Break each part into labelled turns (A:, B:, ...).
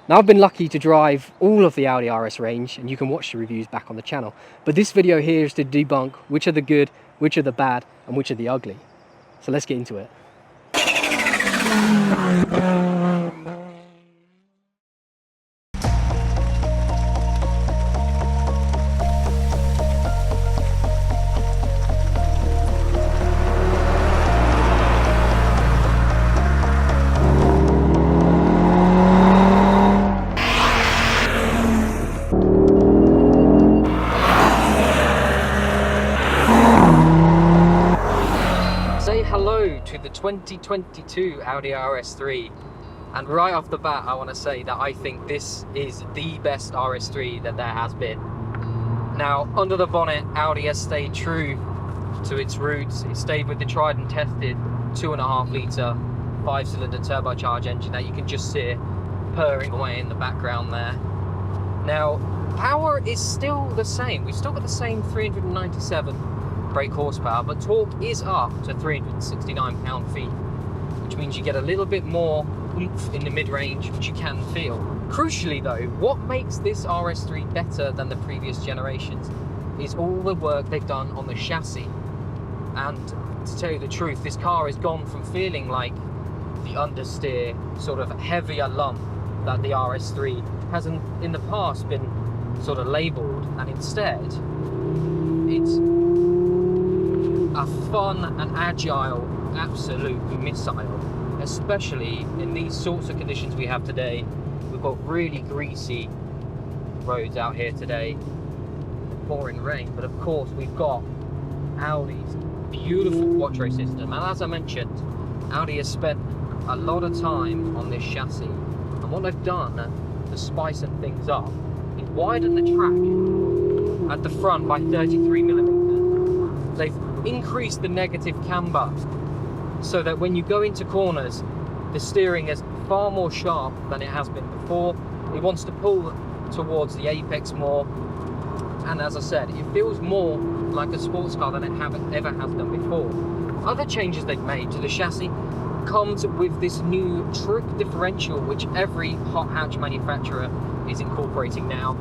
A: Now, I've been lucky to drive all of the Audi RS range, and you can watch the reviews back on the channel. But this video here is to debunk which are the good, which are the bad, and which are the ugly. So let's get into it. Hello to the 2022 Audi RS3, and right off the bat I want to say that I think this is the best RS3 that there has been. Now, under the bonnet, Audi has stayed true to its roots. It stayed with the tried and tested 2.5 litre 5-cylinder turbocharged engine that you can just see purring away in the background there. Now, power is still the same. We've still got the same 397 brake horsepower, but torque is up to 369 pound-feet, which means you get a little bit more oomph in the mid-range, which you can feel. Crucially though, what makes this RS3 better than the previous generations is all the work they've done on the chassis. And to tell you the truth, this car has gone from feeling like the understeer, sort of heavier lump that the RS3 hasn't in the past been sort of labelled, and instead it's a fun and agile absolute missile, especially in these sorts of conditions we have today. We've got really greasy roads out here today, pouring rain, but of course we've got Audi's beautiful quattro system, and as I mentioned, Audi has spent a lot of time on this chassis, and what they've done to spice things up is widen the track at the front by 33mm. They've increase the negative camber so that when you go into corners, the steering is far more sharp than it has been before. It wants to pull towards the apex more, and as I said, it feels more like a sports car than it ever has done before. Other changes they've made to the chassis comes with this new trick differential, which every hot hatch manufacturer is incorporating now.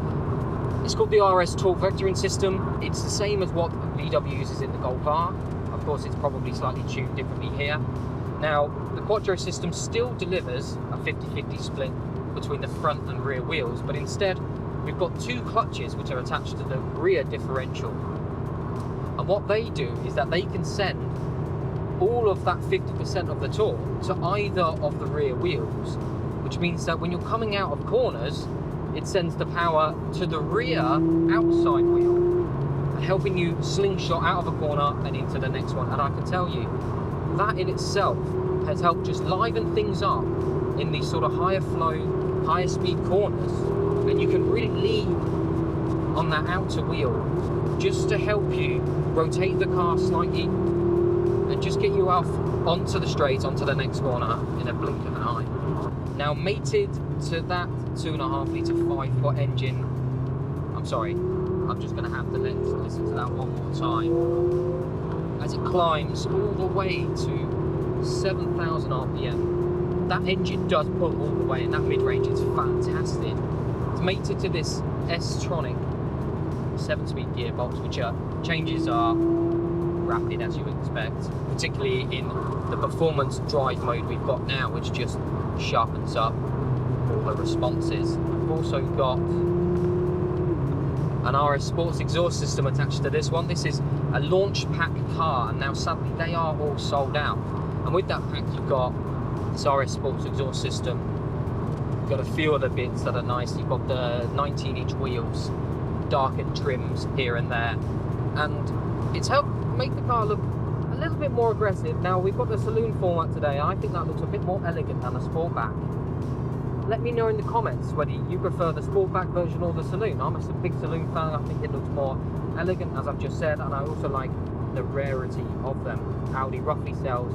A: It's called the RS torque vectoring system. It's the same as what VW uses in the Golf R. Of course, it's probably slightly tuned differently here. Now, the quattro system still delivers a 50-50 split between the front and rear wheels, but instead we've got two clutches which are attached to the rear differential. And what they do is that they can send all of that 50% of the torque to either of the rear wheels, which means that when you're coming out of corners, it sends the power to the rear outside wheel, helping you slingshot out of a corner and into the next one. And I can tell you, that in itself has helped just liven things up in these sort of higher flow, higher speed corners. And you can really lean on that outer wheel just to help you rotate the car slightly and just get you off onto the straight, onto the next corner in a blink of an eye. Now, mated to that 2.5 litre 5-foot engine, I'm sorry, I'm just going to have to listen to that one more time. As it climbs all the way to 7,000 RPM, that engine does pull all the way, and that mid-range is fantastic. It's mated to this S-tronic 7-speed gearbox, which changes are rapid as you would expect, particularly in the performance drive mode we've got now, which just sharpens up all the responses. We've also got an RS Sports exhaust system attached to this one. This is a launch pack car, and now sadly they are all sold out. And with that pack you've got this RS Sports exhaust system. You've got a few other bits that are nice. You've got the 19-inch wheels, darkened trims here and there, and it's helped make the car look a little bit more aggressive. Now, we've got the saloon format today. I think that looks a bit more elegant than the Sportback. Let me know in the comments whether you prefer the Sportback version or the saloon. I'm a big saloon fan. I think it looks more elegant, as I've just said, and I also like the rarity of them. Audi roughly sells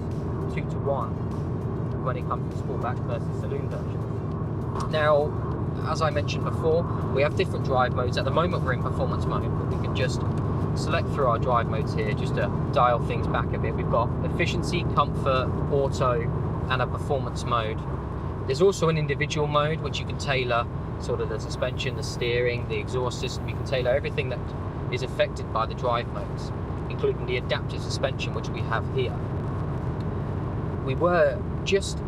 A: 2 to 1 when it comes to Sportback versus saloon versions. Now, as I mentioned before, we have different drive modes. At the moment we're in performance mode, but we can just select through our drive modes here just to dial things back a bit. We've got efficiency, comfort, auto, and a performance mode. There's also an individual mode which you can tailor sort of the suspension, the steering, the exhaust system. You can tailor everything that is affected by the drive modes, including the adaptive suspension which we have here. We were just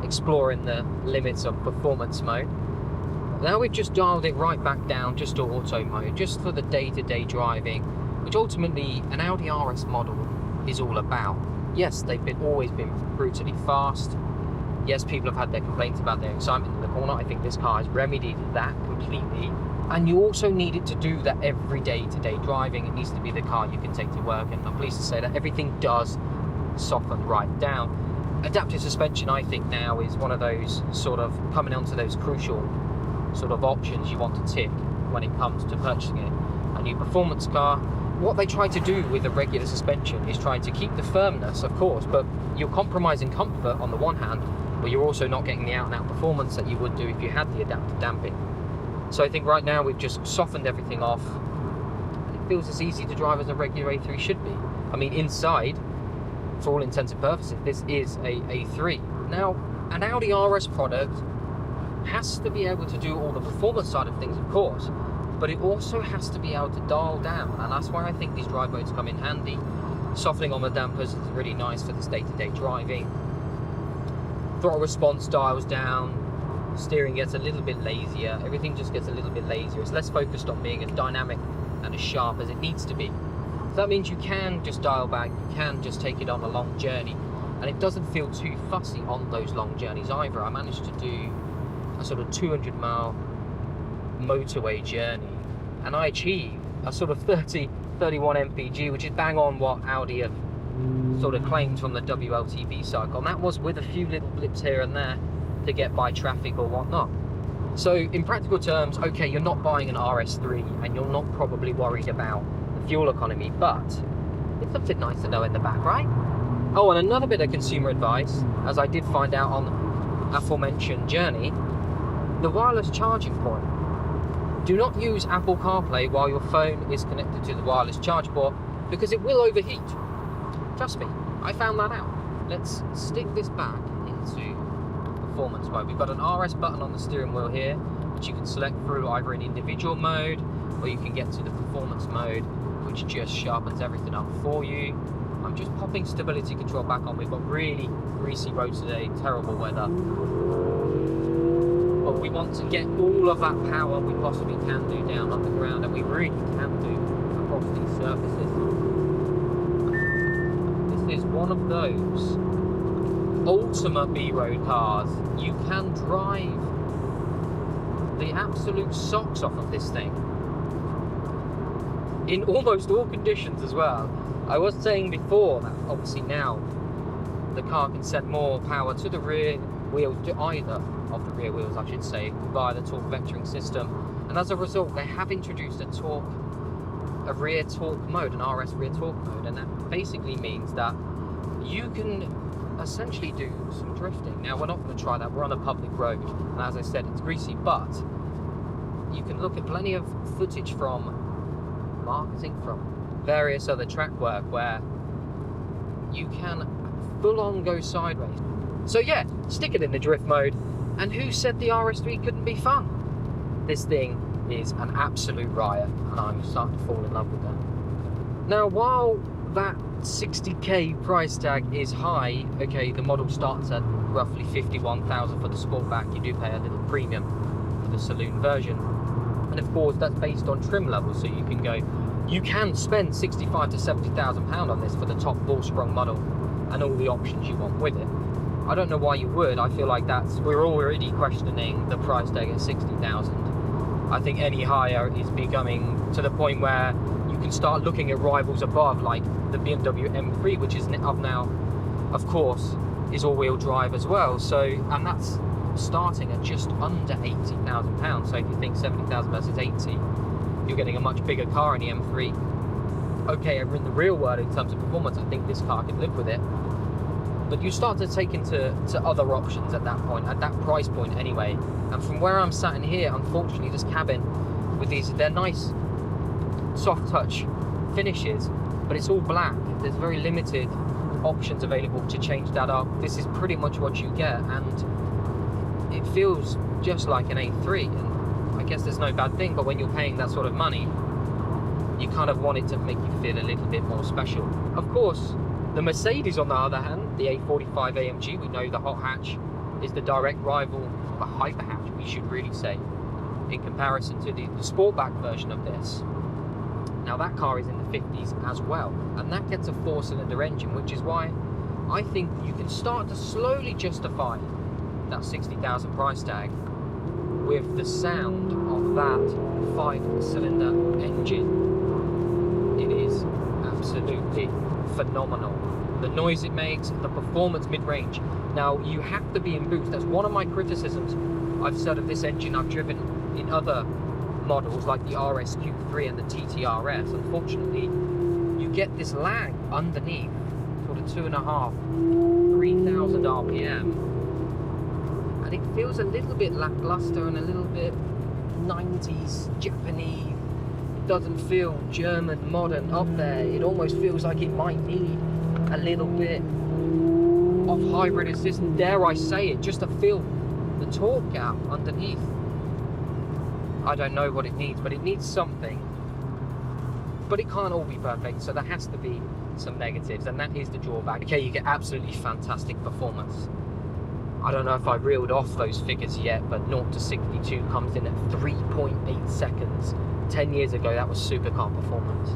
A: exploring the limits of performance mode. Now we've just dialed it right back down just to auto mode, just for the day-to-day driving, which ultimately an Audi RS model is all about. Yes, they've always been brutally fast. Yes, people have had their complaints about their excitement in the corner. I think this car has remedied that completely. And you also need it to do that every day-to-day driving. It needs to be the car you can take to work, and I'm pleased to say that everything does soften right down. Adaptive suspension, I think, now is one of those sort of coming onto those crucial sort of options you want to tick when it comes to purchasing a new performance car. What they try to do with a regular suspension is trying to keep the firmness, of course, but you're compromising comfort on the one hand, but you're also not getting the out-and-out performance that you would do if you had the adaptive damping. So I think right now we've just softened everything off, and it feels as easy to drive as a regular A3 should be. I mean, inside, for all intents and purposes, this is a A3. Now, an Audi RS product has to be able to do all the performance side of things, of course, but it also has to be able to dial down, and that's why I think these drive modes come in handy. Softening on the dampers is really nice for this day-to-day driving. Throttle response dials down, steering gets a little bit lazier, everything just gets a little bit lazier. It's less focused on being as dynamic and as sharp as it needs to be. So that means you can just dial back, you can just take it on a long journey, and it doesn't feel too fussy on those long journeys either. I managed to do a sort of 200-mile motorway journey, and I achieved a sort of 31 mpg, which is bang on what Audi have sort of claimed from the WLTP cycle, and that was with a few little blips here and there to get by traffic or whatnot. So in practical terms, okay, you're not buying an RS3 and you're not probably worried about the fuel economy, but it's something nice to know in the back, right? Oh, and another bit of consumer advice, as I did find out on aforementioned journey, the wireless charging point. Do not use Apple CarPlay while your phone is connected to the wireless charge port, because it will overheat. Trust me, I found that out. Let's stick this back into performance mode. We've got an RS button on the steering wheel here, which you can select through either in individual mode, or you can get to the performance mode, which just sharpens everything up for you. I'm just popping stability control back on. We've got really greasy roads today, terrible weather. But we want to get all of that power we possibly can do down on the ground, and we really can do across these surfaces. This is one of those ultimate B-road cars. You can drive the absolute socks off of this thing in almost all conditions as well. I was saying before that obviously now the car can send more power to the rear wheels, to either of the rear wheels I should say, via the torque vectoring system, and as a result they have introduced a rear torque mode, an RS rear torque mode, and that basically means that you can essentially do some drifting. Now we're not going to try that, we're on a public road, and as I said it's greasy, but you can look at plenty of footage from marketing, from various other track work where you can full on go sideways. So yeah, stick it in the drift mode, and who said the RS3 couldn't be fun? This thing is an absolute riot, and I'm starting to fall in love with that. Now while that 60k price tag is high, okay, the model starts at roughly 51,000 for the Sportback. You do pay a little premium for the saloon version, and of course that's based on trim level, so you can spend 65 to 70,000 pound on this for the top ball-sprung model and all the options you want with it. I don't know why you would. I feel like we're already questioning the price tag at 60,000. I think any higher is becoming to the point where you can start looking at rivals above, like the BMW M3, which is up now, of course, is all-wheel drive as well. So, and that's starting at just under £80,000. So if you think 70,000 versus 80, you're getting a much bigger car in the M3. Okay, in the real world, in terms of performance, I think this car could live with it. But you start to take into other options at that point, at that price point anyway. And from where I'm sat in here, unfortunately, this cabin with they're nice soft touch finishes, but it's all black. There's very limited options available to change that up. This is pretty much what you get, and it feels just like an A3, and I guess there's no bad thing, but when you're paying that sort of money, you kind of want it to make you feel a little bit more special. Of course, the Mercedes, on the other hand, the A45 AMG, we know the hot hatch is the direct rival, the hyper hatch, we should really say, in comparison to the sportback version of this. Now that car is in the 50s as well, and that gets a 4-cylinder engine, which is why I think you can start to slowly justify that 60,000 price tag with the sound of that 5-cylinder engine. It is absolutely phenomenal. The noise it makes, the performance mid-range. Now, you have to be in boost. That's one of my criticisms I've said of this engine I've driven in other models like the RS Q3 and the TT RS. Unfortunately, you get this lag underneath, sort of 2,500, 3,000 RPM. And it feels a little bit lackluster and a little bit 90s Japanese. It doesn't feel German, modern up there. It almost feels like it might need a little bit of hybrid assist, dare I say it, just to feel the torque gap underneath. I don't know what it needs, but it needs something. But it can't all be perfect, so there has to be some negatives, and that is the drawback. Okay, you get absolutely fantastic performance. I don't know if I've reeled off those figures yet, but 0 to 62 comes in at 3.8 seconds. 10 years ago, that was supercar performance.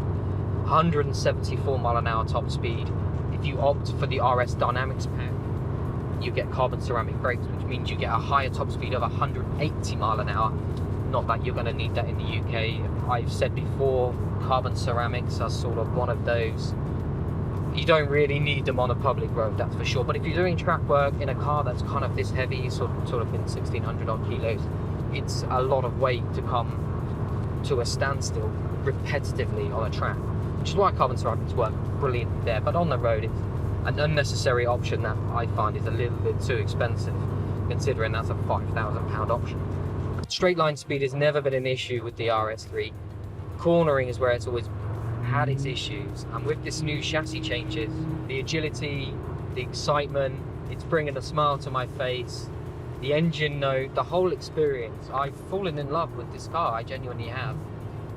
A: 174 mile an hour top speed. If you opt for the RS Dynamics pack, you get carbon ceramic brakes, which means you get a higher top speed of 180 mile an hour. Not that you're going to need that in the UK. I've said before, carbon ceramics are sort of one of those. You don't really need them on a public road, that's for sure. But if you're doing track work in a car that's kind of this heavy, sort of in 1,600 odd kilos, it's a lot of weight to come to a standstill repetitively on a track, which is why carbon ceramics work brilliant there. But on the road, it's an unnecessary option that I find is a little bit too expensive, considering that's a £5,000 option. Straight line speed has never been an issue with the RS3. Cornering is where it's always had its issues, and with this new chassis changes, the agility, the excitement, it's bringing a smile to my face. The engine note, the whole experience. I've fallen in love with this car, I genuinely have,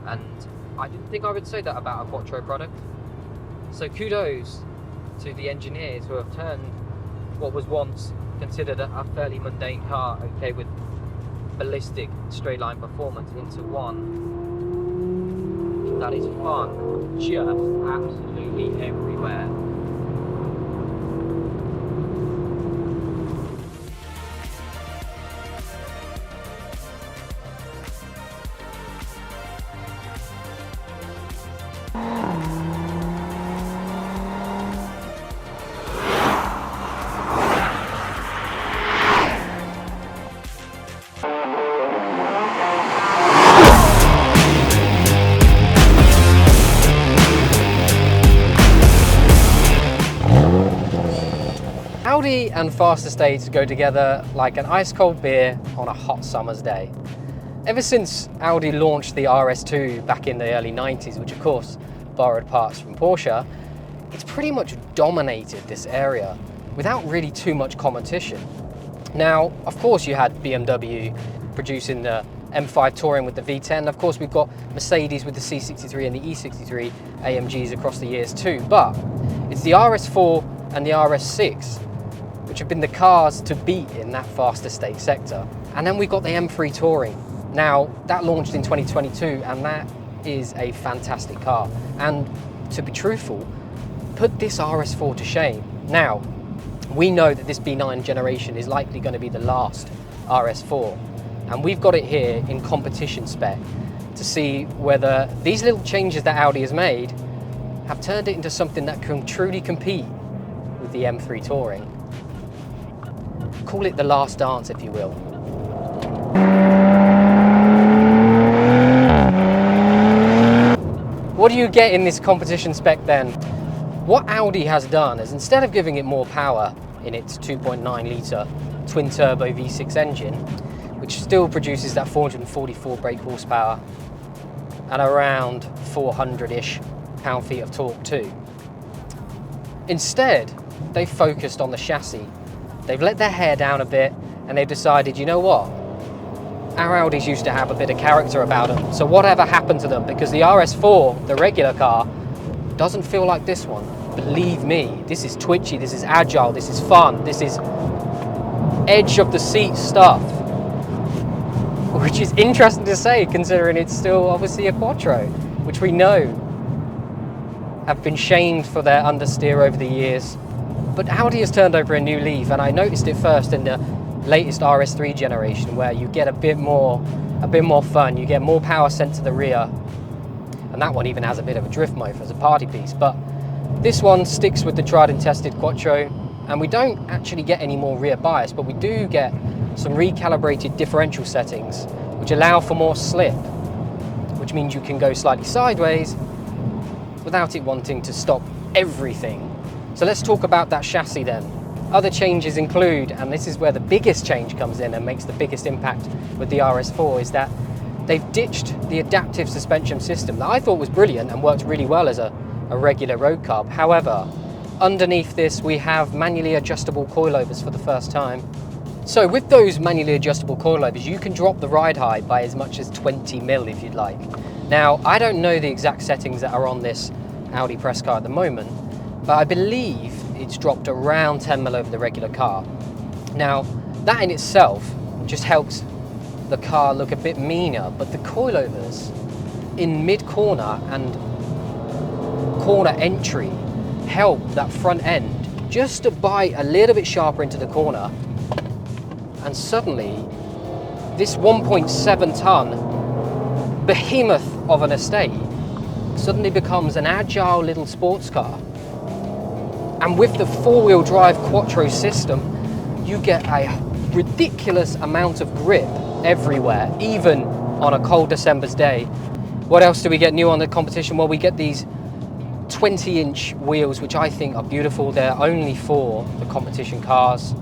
A: and I didn't think I would say that about a Quattro product. So kudos to the engineers who have turned what was once considered a fairly mundane car, okay, with ballistic straight line performance, into one that is fun just absolutely everywhere. Audi and fast estates go together like an ice-cold beer on a hot summer's day. Ever since Audi launched the RS2 back in the early 90s, which of course borrowed parts from Porsche, it's pretty much dominated this area without really too much competition. Now, of course you had BMW producing the M5 Touring with the V10. Of course we've got Mercedes with the C63 and the E63 AMGs across the years too, but it's the RS4 and the RS6 which have been the cars to beat in that fast estate sector. And then we've got the M3 Touring. Now, that launched in 2022, and that is a fantastic car. And to be truthful, put this RS4 to shame. Now, we know that this B9 generation is likely going to be the last RS4, and we've got it here in competition spec to see whether these little changes that Audi has made have turned it into something that can truly compete with the M3 Touring. Call it the last dance, if you will. What do you get in this competition spec then? What Audi has done is, instead of giving it more power in its 2.9 litre twin turbo V6 engine, which still produces that 444 brake horsepower and around 400-ish pound-feet of torque too, instead they've focused on the chassis. They've let their hair down a bit, and they decided, you know what? Our Audis used to have a bit of character about them, so whatever happened to them, because the RS4, the regular car, doesn't feel like this one. Believe me, this is twitchy, this is agile, this is fun, this is edge of the seat stuff, which is interesting to say considering it's still obviously a Quattro, which we know have been shamed for their understeer over the years. But Audi has turned over a new leaf, and I noticed it first in the latest RS3 generation, where you get a bit more fun, you get more power sent to the rear, and that one even has a bit of a drift motor as a party piece. But this one sticks with the tried and tested Quattro, and we don't actually get any more rear bias, but we do get some recalibrated differential settings which allow for more slip, which means you can go slightly sideways without it wanting to stop everything. So let's talk about that chassis then. Other changes include, and this is where the biggest change comes in and makes the biggest impact with the RS4, is that they've ditched the adaptive suspension system that I thought was brilliant and worked really well as a regular road carb. However, underneath this we have manually adjustable coilovers for the first time. So with those manually adjustable coilovers, you can drop the ride height by as much as 20 mil if you'd like. Now, I don't know the exact settings that are on this Audi press car at the moment, but I believe it's dropped around 10 mil over the regular car. Now, that in itself just helps the car look a bit meaner, but the coilovers in mid-corner and corner entry help that front end just to bite a little bit sharper into the corner, and suddenly this 1.7 ton behemoth of an estate suddenly becomes an agile little sports car. And with the four-wheel drive Quattro system, you get a ridiculous amount of grip everywhere, even on a cold December's day. What else do we get new on the competition? Well, we get these 20-inch wheels, which I think are beautiful. They're only for the competition cars.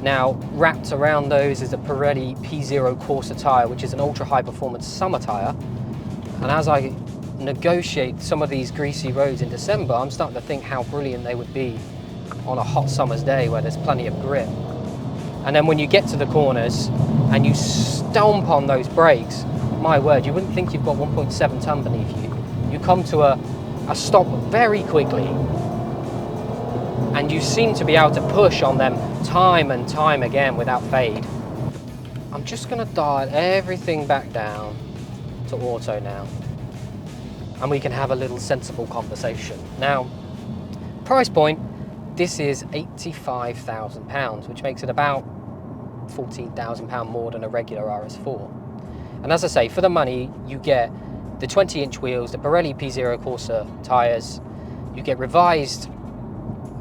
A: Now, wrapped around those is a Pirelli P0 Corsa tyre, which is an ultra-high performance summer tyre. And as I negotiate some of these greasy roads in December, I'm starting to think how brilliant they would be on a hot summer's day where there's plenty of grip. And then when you get to the corners and you stomp on those brakes, my word, you wouldn't think you've got 1.7 ton beneath you. You come to a stop very quickly, and you seem to be able to push on them time and time again without fade. I'm just going to dial everything back down to auto now, and we can have a little sensible conversation. Now, price point, this is £85,000, which makes it about £14,000 more than a regular RS4. And as I say, for the money, you get the 20-inch wheels, the Pirelli P0 Corsa tyres, you get revised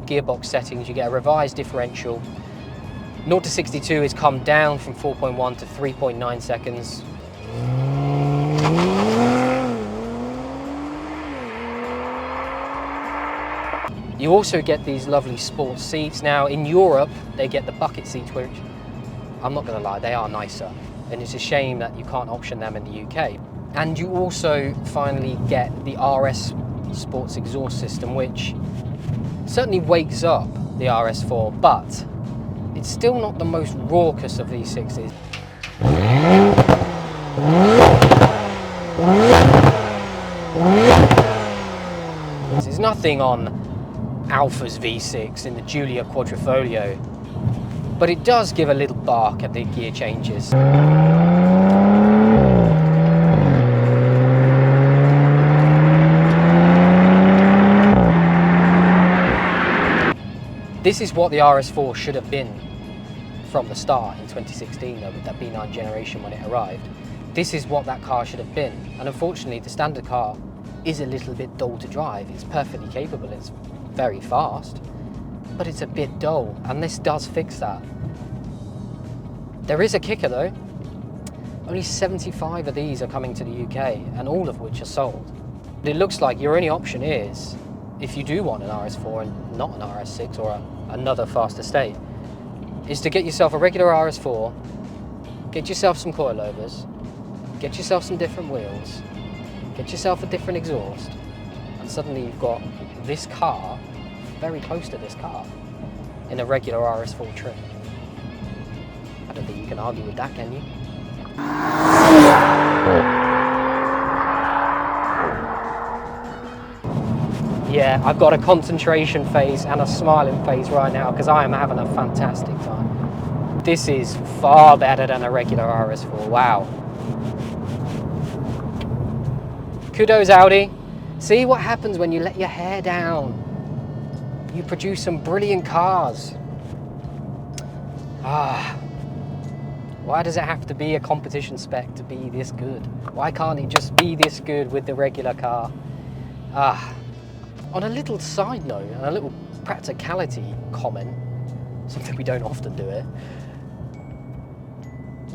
A: gearbox settings, you get a revised differential. 0 to 62 is come down from 4.1 to 3.9 seconds. You also get these lovely sports seats. Now in Europe, they get the bucket seats, which I'm not gonna lie, they are nicer. And it's a shame that you can't option them in the UK. And you also finally get the RS sports exhaust system, which certainly wakes up the RS4, but it's still not the most raucous of these sixes. There's nothing on Alfa's V6 in the Giulia Quadrifoglio, but it does give a little bark at the gear changes. This is what the RS4 should have been from the start in 2016, though, with that B9 generation when it arrived. This is what that car should have been, and unfortunately the standard car is a little bit dull to drive. It's perfectly capable, it's very fast, but it's a bit dull, and this does fix that. There is a kicker though. Only 75 of these are coming to the UK, and all of which are sold. It looks like your only option is, if you do want an RS4 and not an RS6 or another fast estate, is to get yourself a regular RS4, get yourself some coilovers, get yourself some different wheels, get yourself a different exhaust, and suddenly you've got this car, very close to this car, in a regular RS4 trim. I don't think you can argue with that, can you? Yeah, I've got a concentration face and a smiling face right now because I am having a fantastic time. This is far better than a regular RS4, wow. Kudos, Audi. See what happens when you let your hair down. You produce some brilliant cars. Why does it have to be a competition spec to be this good? Why can't it just be this good with the regular car? On a little side note, and a little practicality comment, something we don't often do it,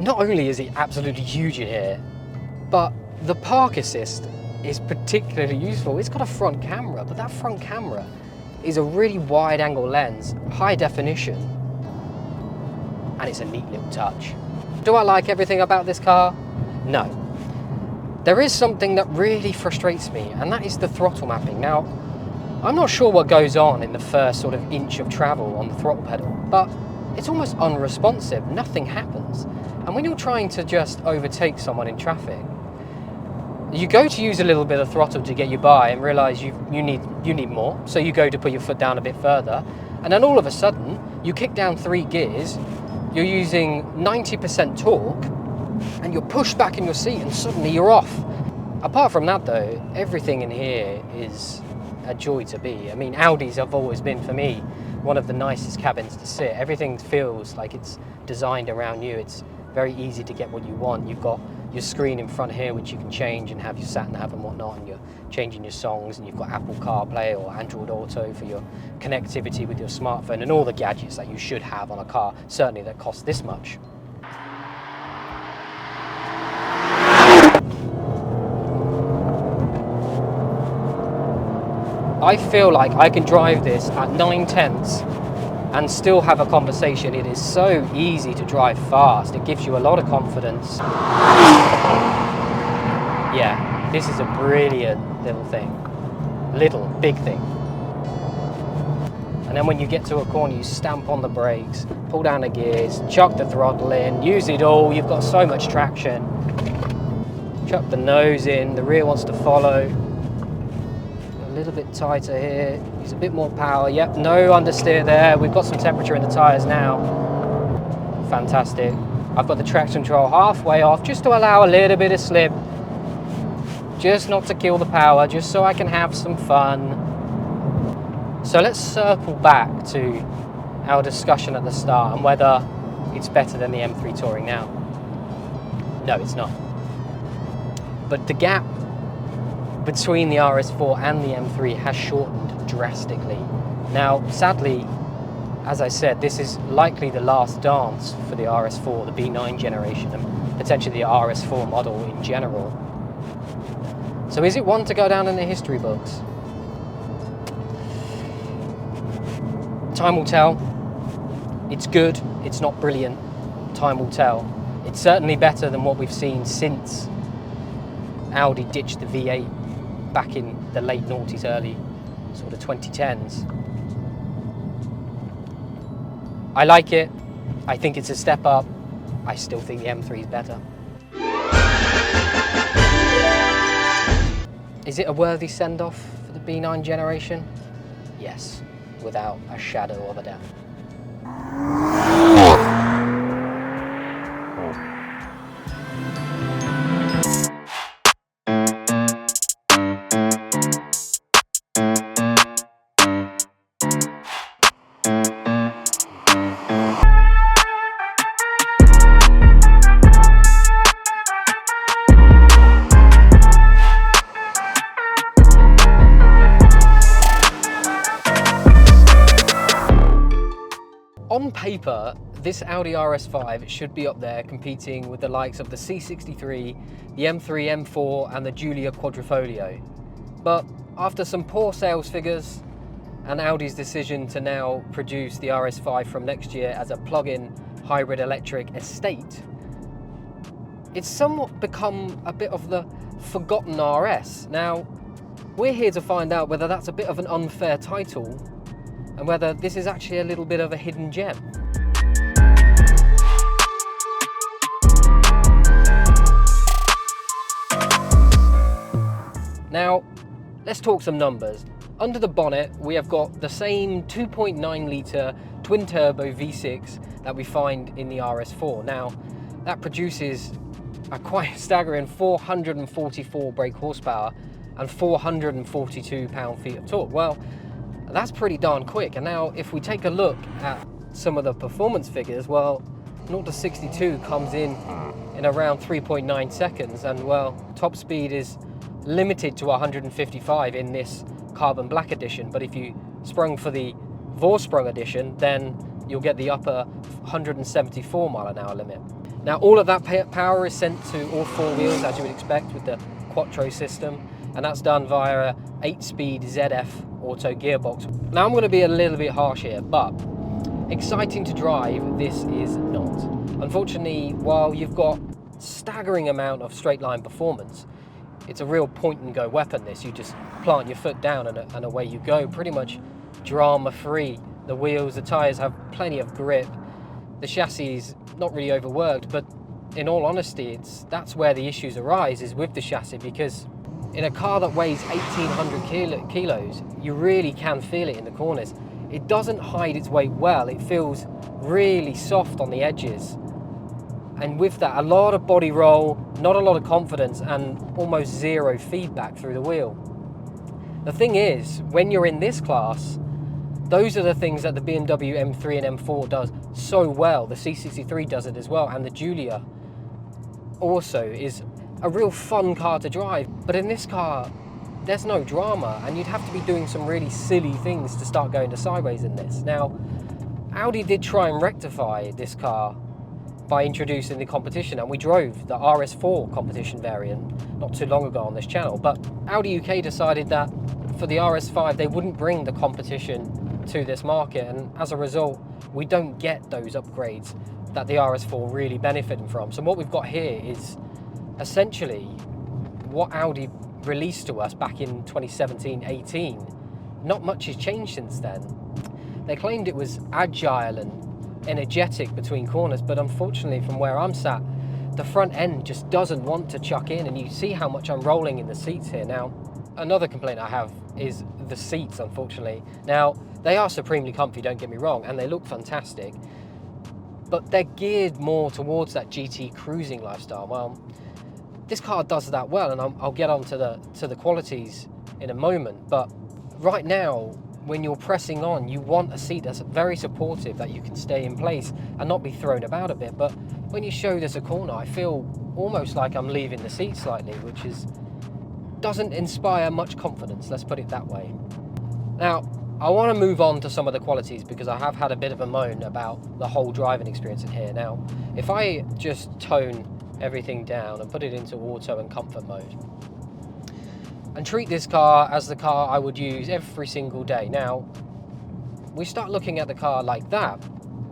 A: not only is it absolutely huge in here, but the park assist is particularly useful. It's got a front camera, but that front camera is a really wide angle lens, high definition, and it's a neat little touch. Do I like everything about this car? No. There is something that really frustrates me, and that is the throttle mapping. Now, I'm not sure what goes on in the first sort of inch of travel on the throttle pedal, but it's almost unresponsive, nothing happens. And when you're trying to just overtake someone in traffic, you go to use a little bit of throttle to get you by and realise you need more, so you go to put your foot down a bit further, and then all of a sudden, you kick down 3 gears, you're using 90% torque, and you're pushed back in your seat and suddenly you're off. Apart from that though, everything in here is a joy to be. I mean, Audis have always been, for me, one of the nicest cabins to sit. Everything feels like it's designed around you. It's very easy to get what you want. You've got your screen in front here, which you can change and have your sat-nav and whatnot, and you're changing your songs, and you've got Apple CarPlay or Android Auto for your connectivity with your smartphone, and all the gadgets that you should have on a car, certainly that cost this much. I feel like I can drive this at 9/10 and still have a conversation. It is so easy to drive fast. It gives you a lot of confidence. Yeah, this is a brilliant little thing. Little, big thing. And then when you get to a corner, you stamp on the brakes, pull down the gears, chuck the throttle in, use it all. You've got so much traction. Chuck the nose in, the rear wants to follow. A little bit tighter here, use a bit more power. Yep, no understeer there. We've got some temperature in the tyres now. Fantastic. I've got the traction control halfway off just to allow a little bit of slip. Just not to kill the power, just so I can have some fun. So let's circle back to our discussion at the start and whether it's better than the M3 Touring now. No, it's not. But the gap between the RS4 and the M3 has shortened drastically. Now, sadly, as I said, this is likely the last dance for the RS4, the B9 generation, and potentially the RS4 model in general. So is it one to go down in the history books? Time will tell. It's good, it's not brilliant. Time will tell. It's certainly better than what we've seen since Audi ditched the V8 back in the late noughties, early sort of 2010s. I like it. I think it's a step up. I still think the M3 is better. Is it a worthy send-off for the B9 generation? Yes, without a shadow of a doubt. On paper, this Audi RS5 should be up there competing with the likes of the C63, the M3, M4 and the Giulia Quadrifoglio. But after some poor sales figures and Audi's decision to now produce the RS5 from next year as a plug-in hybrid electric estate, it's somewhat become a bit of the forgotten RS. Now, we're here to find out whether that's a bit of an unfair title and whether this is actually a little bit of a hidden gem.
B: Now, let's talk some numbers. Under the bonnet, we have got the same 2.9 litre twin turbo V6 that we find in the RS4. Now, that produces a quite staggering 444 brake horsepower and 442 pound-feet of torque. Well, that's pretty darn quick. And now, if we take a look at some of the performance figures, well, 0 to 62 comes in around 3.9 seconds, and well, top speed is limited to 155 in this carbon black edition, but if you sprung for the Vorsprung edition, then you'll get the upper 174 mile an hour limit. Now, all of that power is sent to all four wheels, as you would expect with the Quattro system, and that's done via a 8-speed ZF auto gearbox. Now, I'm going to be a little bit harsh here, but exciting to drive, this is not. Unfortunately, while you've got staggering amount of straight line performance, it's a real point and go weapon. This, you just plant your foot down and away you go, pretty much drama free. The wheels, the tires have plenty of grip, the chassis is not really overworked, but in all honesty, that's where the issues arise, is with the chassis, because in a car that weighs 1,800 kilos, you really can feel it in the corners. It doesn't hide its weight well, it feels really soft on the edges. And with that, a lot of body roll, not a lot of confidence, and almost zero feedback through the wheel. The thing is, when you're in this class, those are the things that the BMW M3 and M4 does so well. The C63 does it as well, and the Giulia also is a real fun car to drive. But in this car, there's no drama, and you'd have to be doing some really silly things to start going to sideways in this. Now, Audi did try and rectify this car by introducing the competition, and we drove the RS4 competition variant not too long ago on this channel, but Audi UK decided that for the RS5 they wouldn't bring the competition to this market, and as a result we don't get those upgrades that the RS4 really benefited from. So what we've got here is essentially what Audi released to us back in 2017-18. Not much has changed since then. They claimed it was agile and energetic between corners, but unfortunately from where I'm sat, the front end just doesn't want to chuck in, and you see how much I'm rolling in the seats here. Now, another complaint I have is the seats, unfortunately. Now, they are supremely comfy, don't get me wrong, and they look fantastic, but they're geared more towards that GT cruising lifestyle. Well, this car does that well, and I'll get on to the qualities in a moment, but right now, when you're pressing on, you want a seat that's very supportive, that you can stay in place and not be thrown about a bit. But when you show this a corner, I feel almost like I'm leaving the seat slightly, which doesn't inspire much confidence, let's put it that way. Now, I want to move on to some of the qualities, because I have had a bit of a moan about the whole driving experience in here. Now, if I just tone everything down and put it into auto and comfort mode, and treat this car as the car I would use every single day. Now, we start looking at the car like that,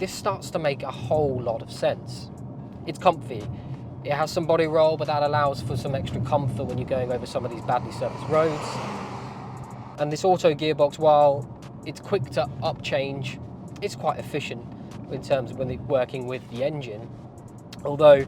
B: this starts to make a whole lot of sense. It's comfy, it has some body roll, but that allows for some extra comfort when you're going over some of these badly serviced roads. And this auto gearbox, while it's quick to up change, it's quite efficient in terms of when it's working with the engine. Although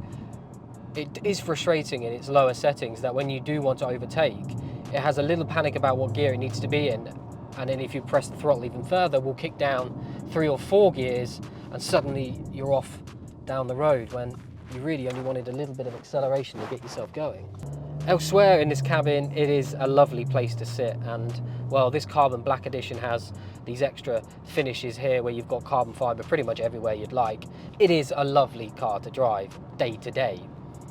B: it is frustrating in its lower settings that when you do want to overtake, it has a little panic about what gear it needs to be in, and then if you press the throttle even further, will kick down 3 or 4 gears, and suddenly you're off down the road when you really only wanted a little bit of acceleration to get yourself going. Elsewhere in this cabin, it is a lovely place to sit, and well, this carbon black edition has these extra finishes here where you've got carbon fibre pretty much everywhere you'd like. It is a lovely car to drive day to day.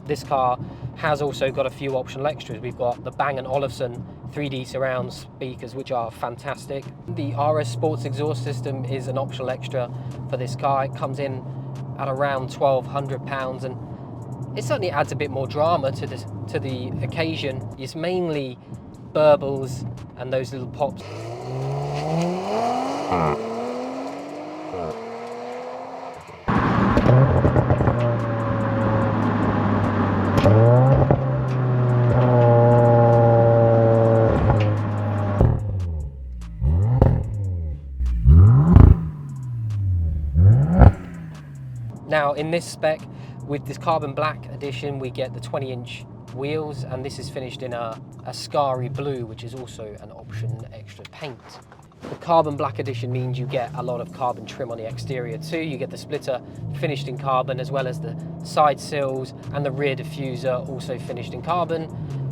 B: This car has also got a few optional extras. We've got the Bang & Olufsen 3D surround speakers, which are fantastic. The RS Sports exhaust system is an optional extra for this car. It comes in at around £1,200, and it certainly adds a bit more drama to the occasion. It's mainly burbles and those little pops. Now, in this spec, with this carbon black edition, we get the 20-inch wheels, and this is finished in a Scary blue, which is also an option extra paint. The carbon black edition means you get a lot of carbon trim on the exterior too. You get the splitter finished in carbon, as well as the side sills and the rear diffuser also finished in carbon,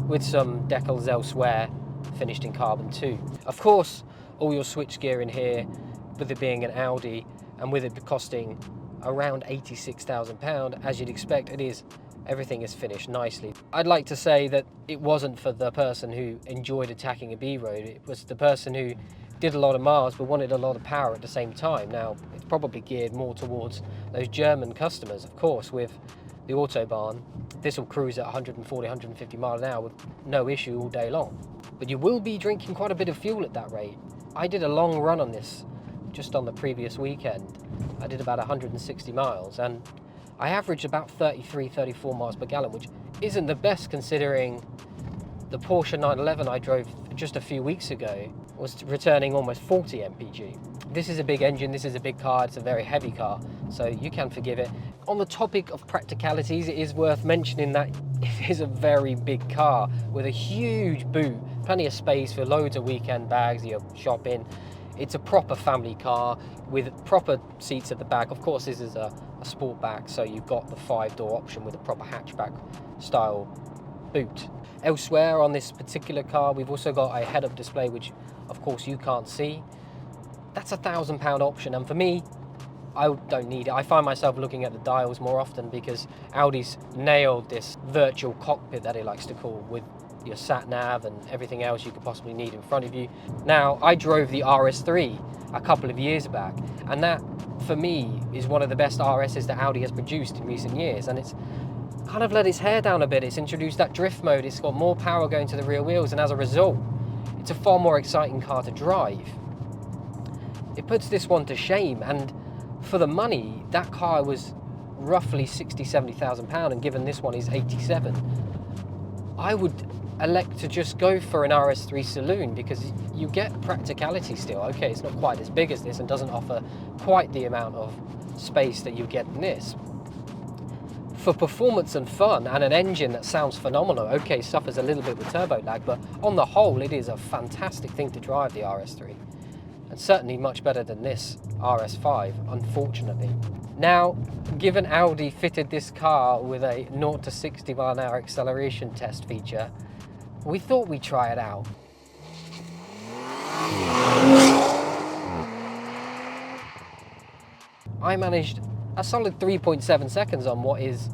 B: with some decals elsewhere finished in carbon too. Of course, all your switchgear in here, with it being an Audi and with it costing around £86,000, as you'd expect, everything is finished nicely. I'd like to say that it wasn't for the person who enjoyed attacking a B road, it was the person who did a lot of miles but wanted a lot of power at the same time. Now, it's probably geared more towards those German customers. Of course, with the Autobahn, this will cruise at 140, 150 miles an hour with no issue all day long. But you will be drinking quite a bit of fuel at that rate. I did a long run on this just on the previous weekend. I did about 160 miles and I averaged about 33, 34 miles per gallon, which isn't the best considering the Porsche 911 I drove just a few weeks ago was returning almost 40 mpg. This is a big engine, this is a big car, it's a very heavy car, so you can forgive it. On the topic of practicalities, it is worth mentioning that it is a very big car with a huge boot, plenty of space for loads of weekend bags, your shopping. It's a proper family car with proper seats at the back. Of course, this is a sportback, so you've got the 5-door option with a proper hatchback style boot. Elsewhere on this particular car, we've also got a head-up display, which of course you can't see. That's £1,000 option, and for me, I don't need it. I find myself looking at the dials more often because Audi's nailed this virtual cockpit that he likes to call, with your sat nav and everything else you could possibly need in front of you. Now, I drove the RS3 a couple of years back, and that for me is one of the best RSs that Audi has produced in recent years, and it's kind of let its hair down a bit. It's introduced that drift mode, it's got more power going to the rear wheels, and as a result, it's a far more exciting car to drive. It puts this one to shame, and for the money, that car was roughly £60,000-70,000, and given this one is 87, I would elect to just go for an RS3 saloon because you get practicality still. Okay, it's not quite as big as this and doesn't offer quite the amount of space that you get in this. For performance and fun and an engine that sounds phenomenal, okay, suffers a little bit with turbo lag, but on the whole, it is a fantastic thing to drive, the RS3. And certainly much better than this RS5, unfortunately. Now, given Audi fitted this car with a 0 to 60 mile an hour acceleration test feature, we thought we'd try it out. I managed a solid 3.7 seconds on what is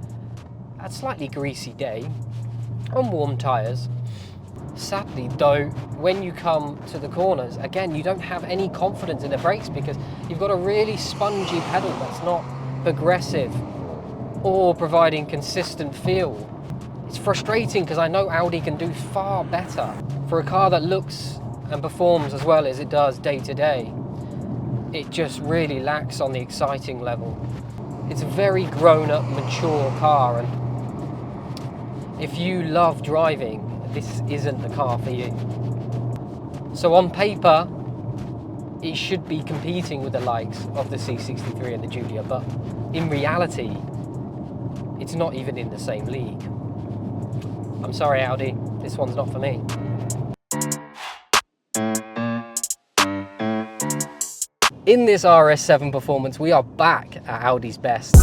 B: a slightly greasy day, on warm tyres. Sadly though, when you come to the corners, again, you don't have any confidence in the brakes because you've got a really spongy pedal that's not progressive or providing consistent feel. It's frustrating because I know Audi can do far better. For a car that looks and performs as well as it does day to day, it just really lacks on the exciting level. It's a very grown-up, mature car, and if you love driving, this isn't the car for you. So on paper, it should be competing with the likes of the C63 and the Giulia, but in reality, it's not even in the same league. I'm sorry, Audi, this one's not for me. In this RS7 performance, we are back at Audi's best.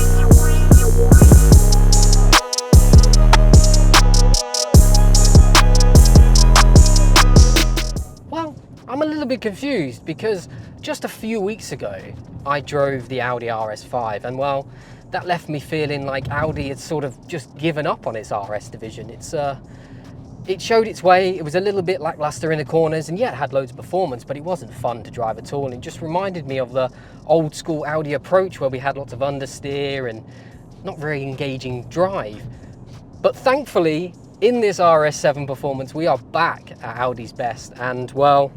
B: Well, I'm a little bit confused because just a few weeks ago, I drove the Audi RS5, and well, that left me feeling like Audi had sort of just given up on its RS division. It showed its way, it was a little bit lackluster in the corners, and yeah, it had loads of performance, but it wasn't fun to drive at all. And it just reminded me of the old school Audi approach where we had lots of understeer and not very engaging drive. But thankfully, in this RS7 performance, we are back at Audi's best, and well,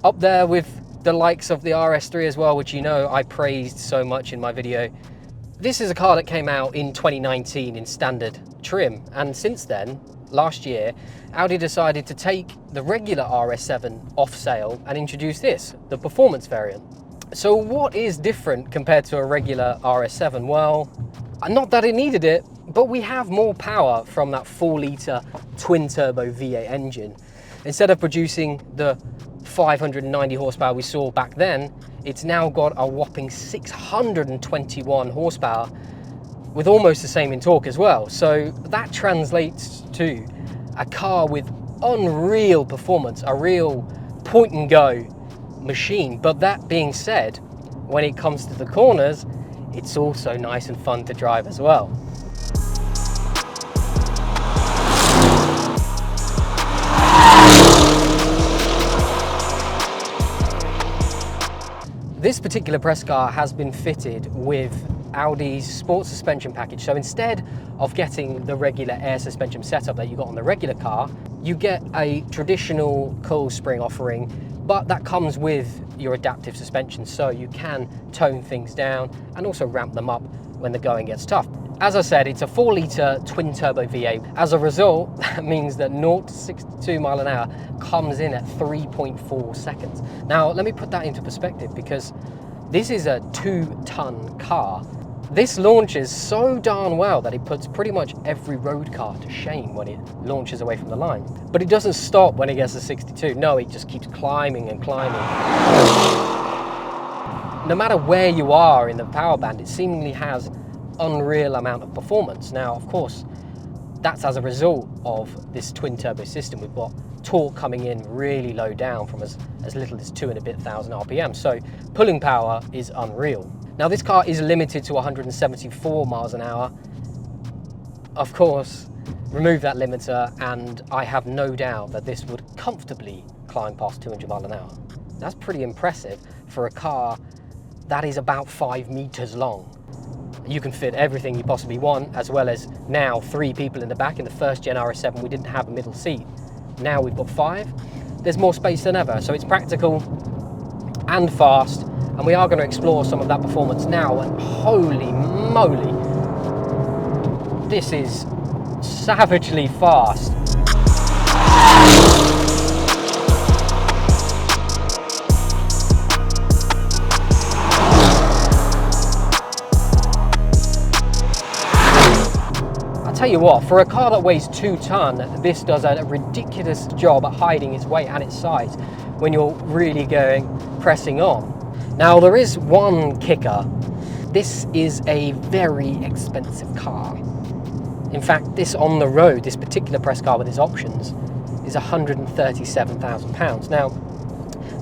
B: up there with the likes of the RS3 as well, which you know I praised so much in my video. This is a car that came out in 2019 in standard trim, and since then, last year, Audi decided to take the regular RS7 off sale and introduce this, the performance variant. So what is different compared to a regular RS7? Well, Not that it needed it, but we have more power from that 4-litre twin-turbo V8 engine. Instead of producing the 590 horsepower we saw back then, it's now got a whopping 621 horsepower with almost the same in torque as well. So that translates to a car with unreal performance, a real point-and-go machine. But that being said, when it comes to the corners, it's also nice and fun to drive as well. This particular press car has been fitted with Audi's sports suspension package. So instead of getting the regular air suspension setup that you got on the regular car, you get a traditional coil spring offering, but that comes with your adaptive suspension, so you can tone things down and also ramp them up when the going gets tough. As I said, it's a 4-litre twin-turbo V8. As a result, that means that 0 to 62 mile an hour comes in at 3.4 seconds. Now, let me put that into perspective, because this is a 2-ton car. This launches so darn well that it puts pretty much every road car to shame when it launches away from the line. But it doesn't stop when it gets to 62. No, it just keeps climbing and climbing. No matter where you are in the power band, it seemingly has unreal amount of performance. Now, of course, that's as a result of this twin turbo system. We've got torque coming in really low down from as little as 2 and a bit thousand RPM. So pulling power is unreal. Now, this car is limited to 174 miles an hour. Of course, remove that limiter and I have no doubt that this would comfortably climb past 200 miles an hour. That's pretty impressive for a car that is about 5 meters long. You can fit everything you possibly want, as well as now 3 people in the back. In the first gen RS7, we didn't have a middle seat. Now we've got 5. There's more space than ever, so it's practical and fast, and we are going to explore some of that performance now. And holy moly, this is savagely fast. Tell you what, for a car that weighs 2 ton, this does a ridiculous job at hiding its weight and its size when you're really pressing on. Now, there is one kicker. This is a very expensive car. In fact, this on the road, this particular press car with its options, is £137,000. Now,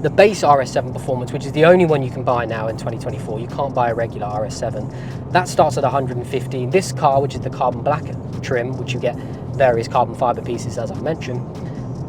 B: the base RS7 performance, which is the only one you can buy now in 2024, you can't buy a regular RS7, that starts at 115. This car, which is the carbon black trim, which you get various carbon fiber pieces, as I've mentioned,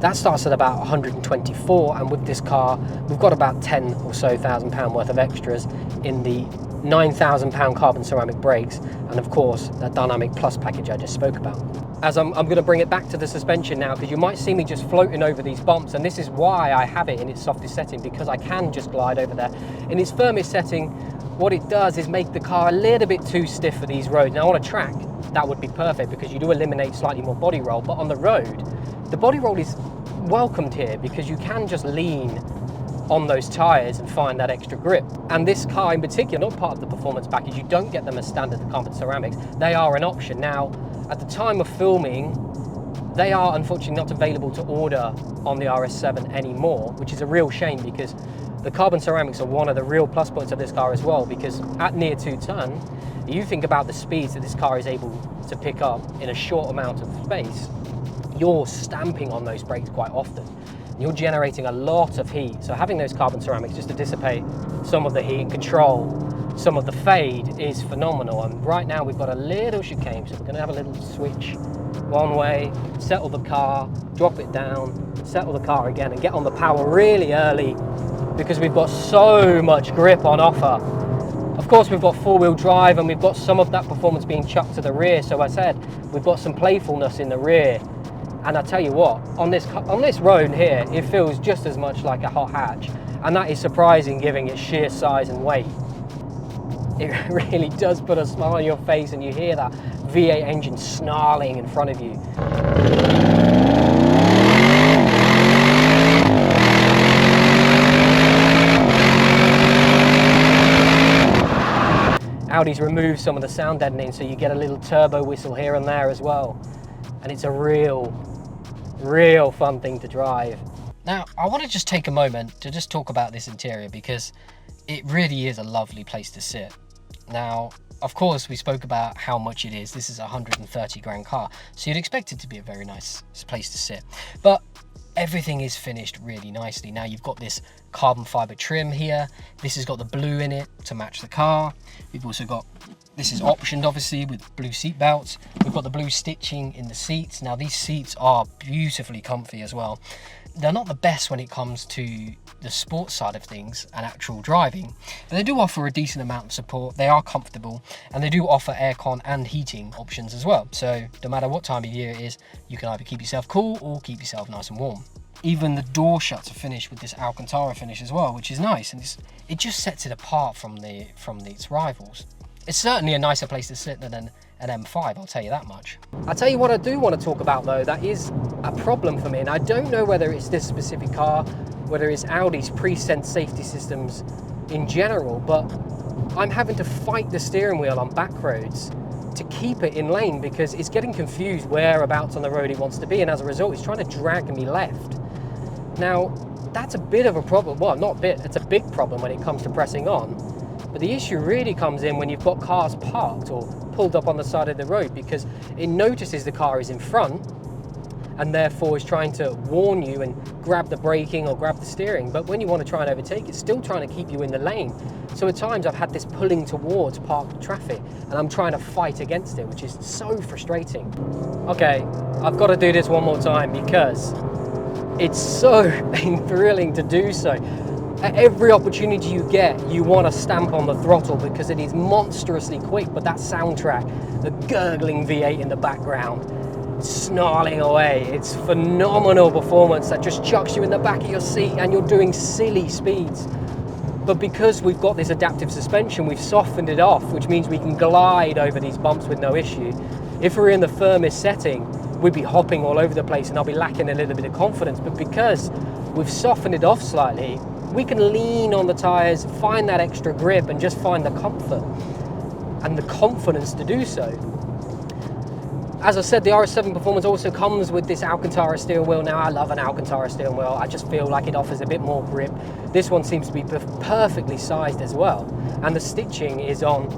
B: that starts at about 124. And with this car, we've got about 10 or so thousand pound worth of extras in the £9,000 carbon ceramic brakes, and of course that dynamic plus package I just spoke about. As I'm going to bring it back to the suspension now, because you might see me just floating over these bumps, and this is why I have it in its softest setting, because I can just glide over there. In its firmest setting, what it does is make the car a little bit too stiff for these roads. Now, on a track, that would be perfect because you do eliminate slightly more body roll, but on the road, the body roll is welcomed here because you can just lean on those tyres and find that extra grip. And this car in particular, not part of the performance package, you don't get them as standard carbon ceramics. They are an option. Now, at the time of filming, they are unfortunately not available to order on the RS7 anymore, which is a real shame, because the carbon ceramics are one of the real plus points of this car as well, because at near 2 ton, you think about the speeds that this car is able to pick up in a short amount of space, you're stamping on those brakes quite often. You're generating a lot of heat, so having those carbon ceramics just to dissipate some of the heat and control some of the fade is phenomenal. And right now we've got a little chicane, so we're going to have a little switch one way, settle the car, drop it down, settle the car again, and get on the power really early because we've got so much grip on offer. Of course, we've got 4-wheel drive and we've got some of that performance being chucked to the rear. So I said, we've got some playfulness in the rear. And I tell you what, on this road here, it feels just as much like a hot hatch. And that is surprising given its sheer size and weight. It really does put a smile on your face, and you hear that V8 engine snarling in front of you. Audi's removed some of the sound deadening, so you get a little turbo whistle here and there as well. And it's a real fun thing to drive. Now, I want to just take a moment to just talk about this interior because it really is a lovely place to sit. Now, of course, we spoke about how much it is. This is a 130 grand car, so you'd expect it to be a very nice place to sit. But everything is finished really nicely. Now you've got this carbon fiber trim here. This has got the blue in it to match the car. We've also got, this is optioned obviously with blue seat belts. We've got the blue stitching in the seats. Now these seats are beautifully comfy as well. They're not the best when it comes to the sports side of things and actual driving, but they do offer a decent amount of support. They are comfortable, and they do offer aircon and heating options as well. So no matter what time of year it is, you can either keep yourself cool or keep yourself nice and warm. Even the door shuts are finished with this Alcantara finish as well, which is nice, and it just sets it apart from its rivals. It's certainly a nicer place to sit than an M5, I'll tell you that much. I'll tell you what I do want to talk about though, that is a problem for me, and I don't know whether it's this specific car, whether it's Audi's pre-sense safety systems in general, but I'm having to fight the steering wheel on back roads to keep it in lane because it's getting confused whereabouts on the road it wants to be, and as a result it's trying to drag me left. Now that's a bit of a problem, well not a bit, it's a big problem when it comes to pressing on, but the issue really comes in when you've got cars parked or pulled up on the side of the road, because it notices the car is in front and therefore is trying to warn you and grab the braking or grab the steering. But when you want to try and overtake, it's still trying to keep you in the lane. So at times I've had this pulling towards parked traffic and I'm trying to fight against it, which is so frustrating. Okay, I've got to do this one more time because it's so thrilling to do so. At every opportunity you get, you want to stamp on the throttle because it is monstrously quick, but that soundtrack, the gurgling V8 in the background, snarling away, it's phenomenal performance that just chucks you in the back of your seat and you're doing silly speeds. But because we've got this adaptive suspension, we've softened it off, which means we can glide over these bumps with no issue. If we're in the firmest setting, we'd be hopping all over the place and I'll be lacking a little bit of confidence. But because we've softened it off slightly, we can lean on the tyres, find that extra grip and just find the comfort and the confidence to do so. As I said, the RS7 Performance also comes with this Alcantara steering wheel. Now, I love an Alcantara steering wheel. I just feel like it offers a bit more grip. This one seems to be perfectly sized as well. And the stitching is on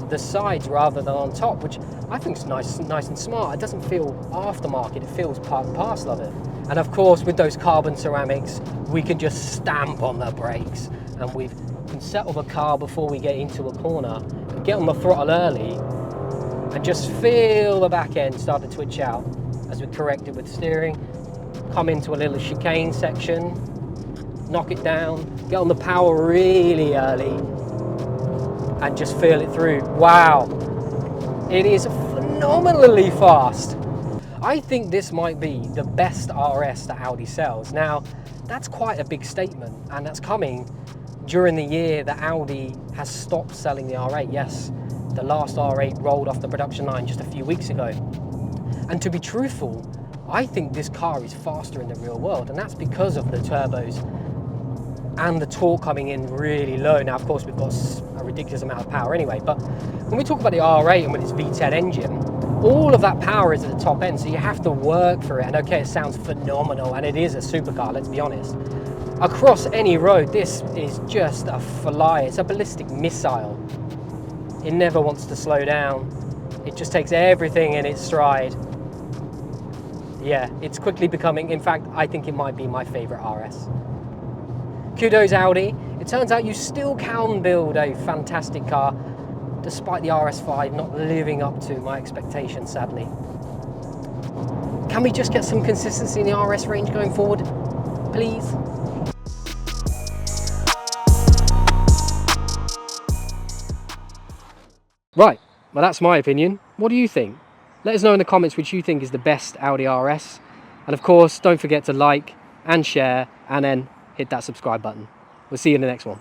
B: the sides rather than on top, which I think is nice and smart. It doesn't feel aftermarket, it feels part and parcel of it. And of course, with those carbon ceramics, we can just stamp on the brakes. And we can settle the car before we get into a corner, and get on the throttle early, and just feel the back end start to twitch out as we correct it with steering. Come into a little chicane section, knock it down, get on the power really early, and just feel it through. Wow, it is phenomenally fast. I think this might be the best RS that Audi sells. Now, that's quite a big statement, and that's coming during the year that Audi has stopped selling the R8. Yes, the last R8 rolled off the production line just a few weeks ago. And to be truthful, I think this car is faster in the real world, and that's because of the turbos and the torque coming in really low. Now, of course, we've got a ridiculous amount of power anyway, but when we talk about the R8 and with its V10 engine, all of that power is at the top end, so you have to work for it. And okay, it sounds phenomenal, and it is a supercar, let's be honest. Across any road, this is just a fly. It's a ballistic missile. It never wants to slow down. It just takes everything in its stride. Yeah, it's quickly becoming, in fact, I think it might be my favorite RS. Kudos Audi. It turns out you still can build a fantastic car, despite the RS5 not living up to my expectations, sadly. Can we just get some consistency in the RS range going forward, please? Right, well that's my opinion. What do you think? Let us know in the comments which you think is the best Audi RS. And of course, don't forget to like and share and then hit that subscribe button. We'll see you in the next one.